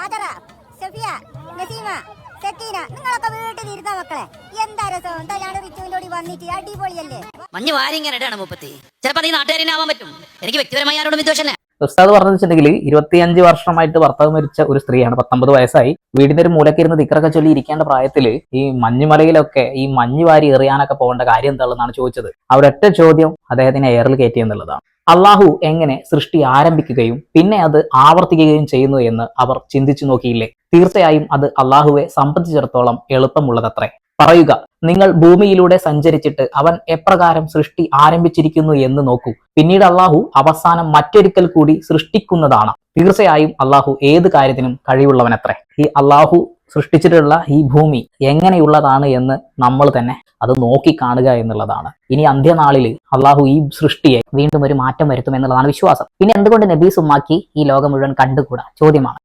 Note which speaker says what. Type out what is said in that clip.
Speaker 1: ആദറ, സഫിയ, നസീമ, സക്കീന, നിങ്ങളൊക്കെ വീട്ടിലിരുന്ന മക്കളെ എന്താ രസം. എന്താ ഞാൻ റിച്ചുവിന്റെ കൂടി വന്നിട്ട് അടിപൊളിയല്ലേ.
Speaker 2: മഞ്ഞ് വാരി ഇങ്ങനെ ഇടാണ് മുപ്പത്തി. ചിലപ്പോ നീ നാട്ടുകാരനെ ആവാൻ പറ്റും. എനിക്ക് വ്യക്തിപരമായി ആരോടും വിദ്വേഷമല്ല.
Speaker 3: ഉസ്താദ് പറഞ്ഞിട്ടുണ്ടെങ്കിൽ 25 വർഷമായിട്ട് ഭർത്താവ് മരിച്ച ഒരു സ്ത്രീയാണ്. 19 വയസ്സായി. വീടിന്റെ ഒരു മൂലക്കിരുന്ന് ദിക്റൊക്കെ ചൊല്ലി ഇരിക്കേണ്ട പ്രായത്തില് ഈ മഞ്ഞുമലയിലൊക്കെ ഈ മഞ്ഞ് വാരി എറിയാനൊക്കെ പോകേണ്ട കാര്യം എന്താണെന്നാണ് ചോദിച്ചത്. അവരൊറ്റ ചോദ്യം അദ്ദേഹത്തിനെ എയറിൽ കയറ്റി എന്നുള്ളതാണ്. അള്ളാഹു എങ്ങനെ സൃഷ്ടി ആരംഭിക്കുകയും പിന്നെ അത് ആവർത്തിക്കുകയും ചെയ്യുന്നു എന്ന് അവർ ചിന്തിച്ചു നോക്കിയില്ലേ? തീർച്ചയായും അത് അള്ളാഹുവെ സംബന്ധിച്ചിടത്തോളം എളുപ്പമുള്ളതത്രേ. പറയുക, നിങ്ങൾ ഭൂമിയിലൂടെ സഞ്ചരിച്ചിട്ട് അവൻ എപ്രകാരം സൃഷ്ടി ആരംഭിച്ചിരിക്കുന്നു എന്ന് നോക്കൂ. പിന്നീട് അള്ളാഹു അവസാനം മറ്റൊരിക്കൽ കൂടി സൃഷ്ടിക്കുന്നതാണ്. തീർച്ചയായും അള്ളാഹു ഏത് കാര്യത്തിനും കഴിവുള്ളവനത്രേ. ഈ അള്ളാഹു സൃഷ്ടിച്ചിട്ടുള്ള ഈ ഭൂമി എങ്ങനെയുള്ളതാണ് എന്ന് നമ്മൾ തന്നെ അത് നോക്കി കാണുക എന്നുള്ളതാണ്. ഇനി അന്ത്യനാളിൽ അള്ളാഹു ഈ സൃഷ്ടിയെ വീണ്ടും ഒരു മാറ്റം വരുത്തും എന്നുള്ളതാണ് വിശ്വാസം. പിന്നെ എന്തുകൊണ്ട് നബീസ് ഉമ്മാക്കി ഈ ലോകം മുഴുവൻ കണ്ടുകൂടാ ചോദ്യമാണ്.